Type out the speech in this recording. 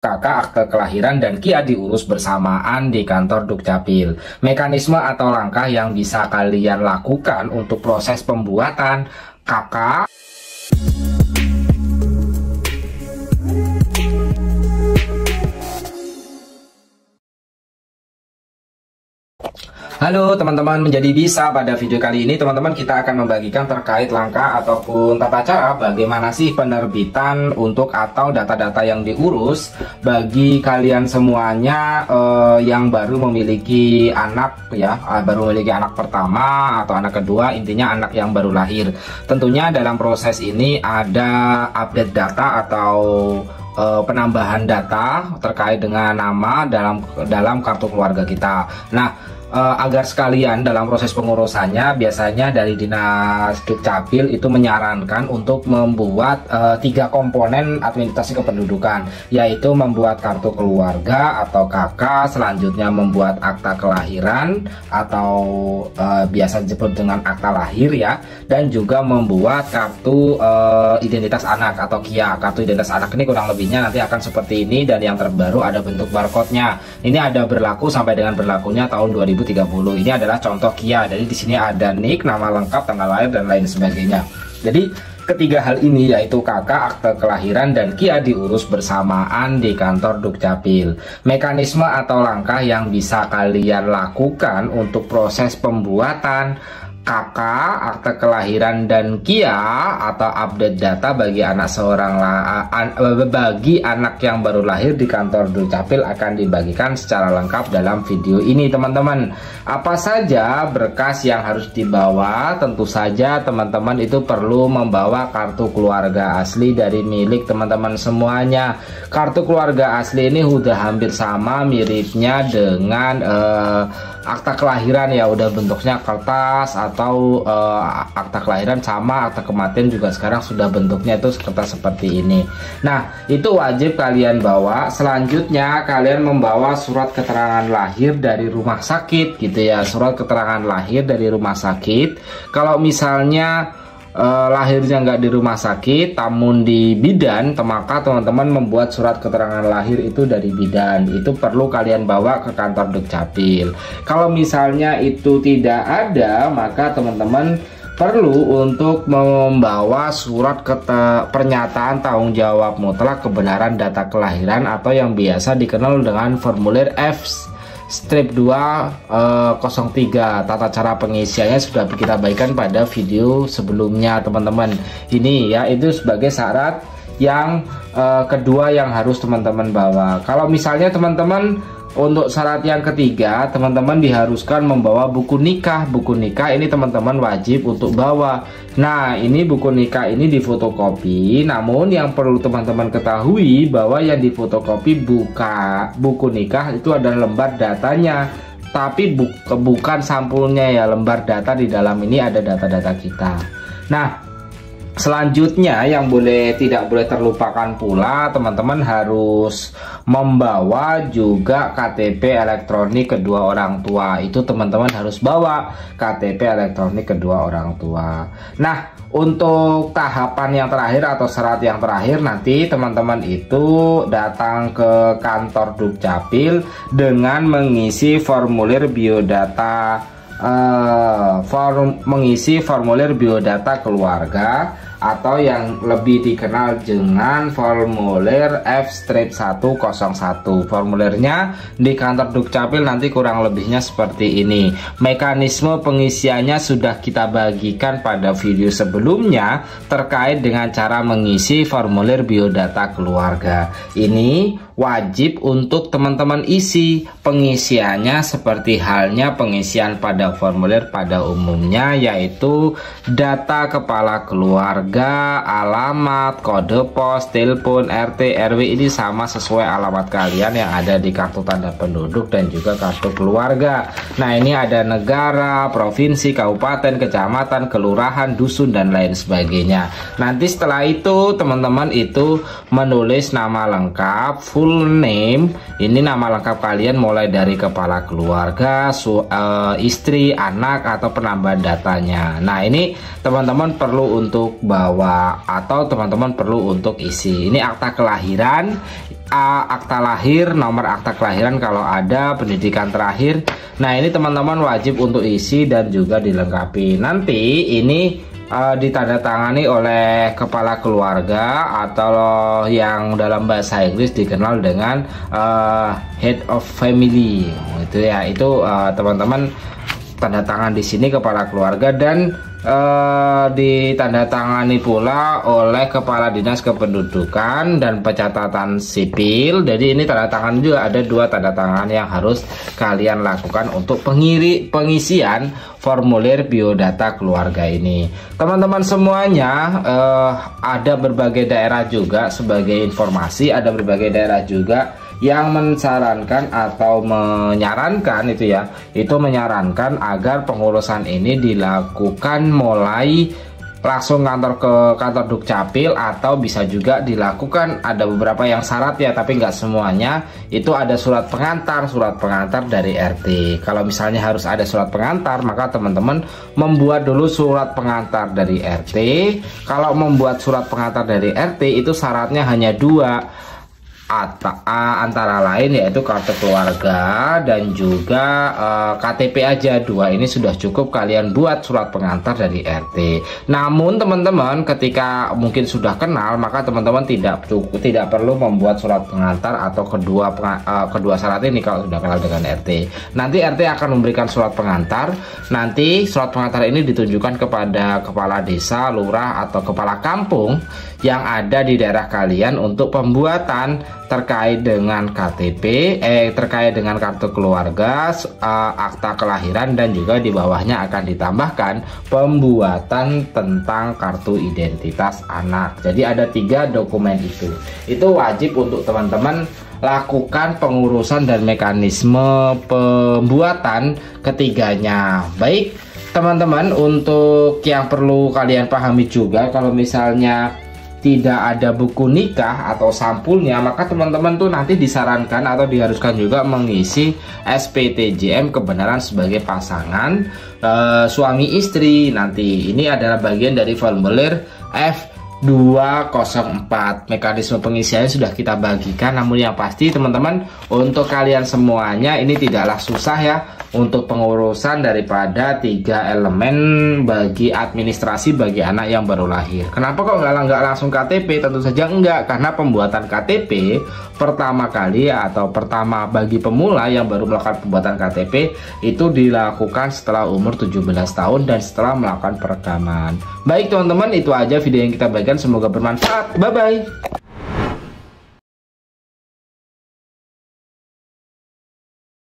Kakak akte kelahiran dan KIA diurus bersamaan di kantor Dukcapil. Mekanisme atau langkah yang bisa kalian lakukan untuk proses pembuatan KK. Halo teman-teman, menjadi bisa pada video kali ini teman-teman kita akan membagikan terkait langkah ataupun tata cara bagaimana sih penerbitan untuk atau data-data yang diurus bagi kalian semuanya yang baru memiliki anak ya, baru memiliki anak pertama atau anak kedua, intinya anak yang baru lahir. Tentunya dalam proses ini ada update data atau penambahan data terkait dengan nama dalam kartu keluarga kita. Nah, agar sekalian dalam proses pengurusannya, biasanya dari Dinas Dukcapil itu menyarankan untuk membuat 3 komponen administrasi kependudukan, yaitu membuat kartu keluarga atau KK, selanjutnya membuat akta kelahiran atau biasa disebut dengan akta lahir ya, dan juga membuat kartu identitas anak atau KIA. Kartu identitas anak ini kurang lebihnya nanti akan seperti ini, dan yang terbaru ada bentuk barcode-nya. Ini ada berlaku sampai dengan berlakunya tahun 2030. Ini adalah contoh KIA. Jadi di sini ada NIK, nama lengkap, tanggal lahir dan lain sebagainya. Jadi ketiga hal ini yaitu KK, akte kelahiran dan KIA diurus bersamaan di kantor Dukcapil. Mekanisme atau langkah yang bisa kalian lakukan untuk proses pembuatan KK, akte kelahiran dan KIA atau update data bagi anak bagi anak yang baru lahir di kantor Dukcapil akan dibagikan secara lengkap dalam video ini teman-teman. Apa saja berkas yang harus dibawa? Tentu saja teman-teman itu perlu membawa kartu keluarga asli dari milik teman-teman semuanya. Kartu keluarga asli ini udah hampir sama miripnya dengan akta kelahiran ya, udah bentuknya kertas atau akta kelahiran, sama akta kematian juga sekarang sudah bentuknya itu kertas seperti ini. Nah, itu wajib kalian bawa. Selanjutnya kalian membawa surat keterangan lahir dari rumah sakit gitu ya, surat keterangan lahir dari rumah sakit. Kalau misalnya lahirnya nggak di rumah sakit namun di bidan, maka teman-teman membuat surat keterangan lahir itu dari bidan, itu perlu kalian bawa ke kantor Dukcapil. Kalau misalnya itu tidak ada, maka teman-teman perlu untuk membawa surat pernyataan tanggung jawab mutlak kebenaran data kelahiran atau yang biasa dikenal dengan formulir F strip 203. Tata cara pengisiannya sudah kita bagikan pada video sebelumnya teman-teman. Ini ya, itu sebagai syarat yang kedua yang harus teman-teman bawa. Kalau misalnya teman-teman untuk syarat yang ketiga, teman-teman diharuskan membawa buku nikah. Buku nikah ini teman-teman wajib untuk bawa. Nah, ini buku nikah ini difotokopi. Namun yang perlu teman-teman ketahui bahwa yang difotokopi buku nikah itu adalah lembar datanya, tapi bukan sampulnya ya. Lembar data di dalam ini ada data-data kita. Nah, selanjutnya yang tidak boleh terlupakan pula, teman-teman harus membawa juga KTP elektronik kedua orang tua. Itu teman-teman harus bawa KTP elektronik kedua orang tua. Nah, untuk tahapan yang terakhir atau syarat yang terakhir, nanti teman-teman itu datang ke kantor Dukcapil dengan mengisi formulir biodata, mengisi formulir biodata keluarga atau yang lebih dikenal dengan formulir F-101. Formulirnya di kantor Dukcapil nanti kurang lebihnya seperti ini. Mekanisme pengisiannya sudah kita bagikan pada video sebelumnya terkait dengan cara mengisi formulir biodata keluarga. Ini wajib untuk teman-teman isi. Pengisiannya seperti halnya pengisian pada formulir pada umumnya, yaitu data kepala keluarga, alamat, kode pos, telepon, RT, RW. Ini sama sesuai alamat kalian yang ada di kartu tanda penduduk dan juga kartu keluarga. Nah, ini ada negara, provinsi, kabupaten, kecamatan, kelurahan, dusun dan lain sebagainya. Nanti setelah itu teman-teman itu menulis nama lengkap, full name. Ini nama lengkap kalian mulai dari kepala keluarga, istri, anak atau penambahan datanya. Nah, ini teman-teman perlu untuk bawa atau teman-teman perlu untuk isi. Ini akta kelahiran akta lahir, nomor akta kelahiran kalau ada, pendidikan terakhir. Nah ini teman-teman wajib untuk isi dan juga dilengkapi. Nanti ini ditandatangani oleh kepala keluarga atau yang dalam bahasa Inggris dikenal dengan head of family, itu ya. Itu teman-teman tanda tangan di sini kepala keluarga, dan ditandatangani pula oleh kepala dinas kependudukan dan pencatatan sipil. Jadi ini tanda tangan juga, ada 2 tanda tangan yang harus kalian lakukan untuk pengisian formulir biodata keluarga ini. Teman-teman semuanya, ada berbagai daerah juga, sebagai informasi, ada berbagai daerah juga yang menyarankan atau menyarankan menyarankan agar pengurusan ini dilakukan mulai langsung ke kantor Dukcapil, atau bisa juga dilakukan, ada beberapa yang syarat ya, tapi nggak semuanya, itu ada surat pengantar dari RT. Kalau misalnya harus ada surat pengantar, maka teman-teman membuat dulu surat pengantar dari RT. Kalau membuat surat pengantar dari RT itu syaratnya hanya 2, antara lain yaitu kartu keluarga dan juga KTP aja. 2 ini sudah cukup kalian buat surat pengantar dari RT. Namun teman-teman ketika mungkin sudah kenal, maka teman-teman tidak perlu membuat surat pengantar atau kedua syarat ini kalau sudah kenal dengan RT. Nanti RT akan memberikan surat pengantar. Nanti surat pengantar ini ditunjukkan kepada kepala desa, lurah atau kepala kampung yang ada di daerah kalian untuk pembuatan terkait dengan KTP, terkait dengan kartu keluarga, akta kelahiran, dan juga di bawahnya akan ditambahkan pembuatan tentang kartu identitas anak. Jadi ada 3 dokumen itu wajib untuk teman-teman lakukan pengurusan dan mekanisme pembuatan ketiganya. Baik teman-teman, untuk yang perlu kalian pahami juga, kalau misalnya tidak ada buku nikah atau sampulnya, maka teman-teman tuh nanti disarankan atau diharuskan juga mengisi SPTJM kebenaran sebagai pasangan suami istri. Nanti ini adalah bagian dari formulir F204. Mekanisme pengisiannya sudah kita bagikan, namun yang pasti teman-teman, untuk kalian semuanya ini tidaklah susah ya untuk pengurusan daripada 3 elemen bagi administrasi bagi anak yang baru lahir. Kenapa kok nggak langsung KTP? Tentu saja enggak, karena pembuatan KTP pertama kali atau pertama bagi pemula yang baru melakukan pembuatan KTP itu dilakukan setelah umur 17 tahun dan setelah melakukan perekaman. Baik teman-teman, itu aja video yang kita bagikan, semoga bermanfaat. Bye bye.